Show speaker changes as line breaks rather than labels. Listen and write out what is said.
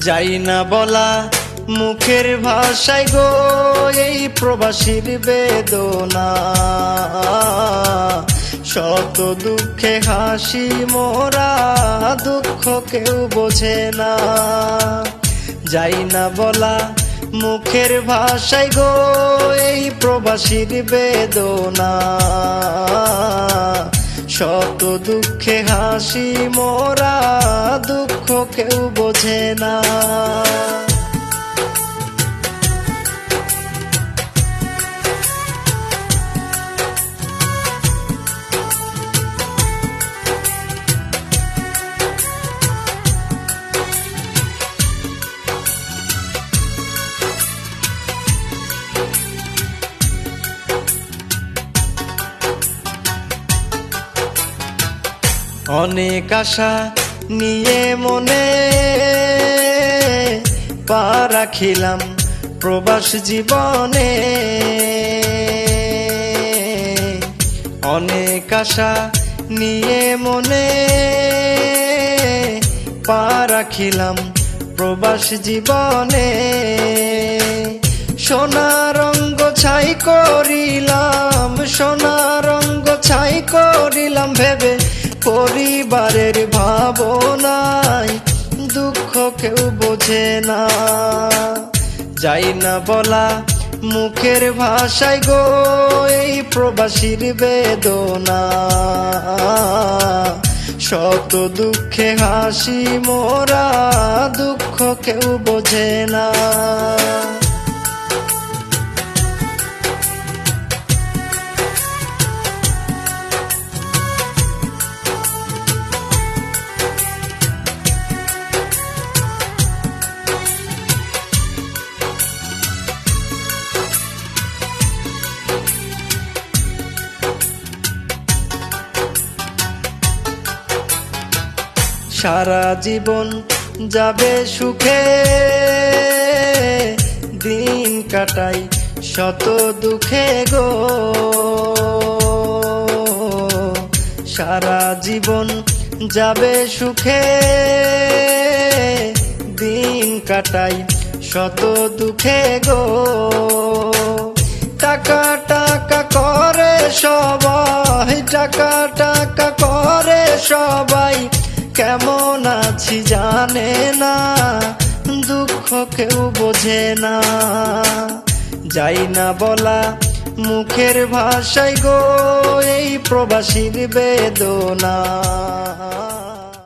যাই না বলা মুখের ভাষায় গো এই প্রবাসীর বেদনা। শত দুঃখে হাসি মোরা, দুঃখ কেউ বোঝে না। যাই না বলা মুখের ভাষায় গো এই প্রবাসীর বেদনা। শত দুঃখে হাসি মোরা, দুঃখ কেউ বোঝে না। অনেক আশা নিয়ে মনে পা রাখিলাম প্রবাস জীবনে। অনেক আশা নিয়ে মনে পা রাখিলাম প্রবাস জীবনে। সোনা রঙ্গ ছাই করিলাম, সোনা রঙ্গ ছাই করিলাম ভেবে পরিবারের ভাবনায়, দুঃখ কেউ বোঝে না। যাই না বলা মুখের ভাষায় গো এই প্রবাসীর বেদনা। শত দুঃখে হাসি মোরা, দুঃখ কেউ বোঝে না। সারা জীবন যাবে সুখে, দিন কাটাই শত দুঃখে গো। সারা জীবন যাবে সুখে, দিন কাটাই শত দুঃখে গো। টাকা টাকা করে সবাই, টাকা টাকা করে সবাই, কেমন আছি জানে না, দুঃখ কেউ বোঝে না। যাই না বলা মুখের ভাষায় গো এই প্রবাসীর বেদনা।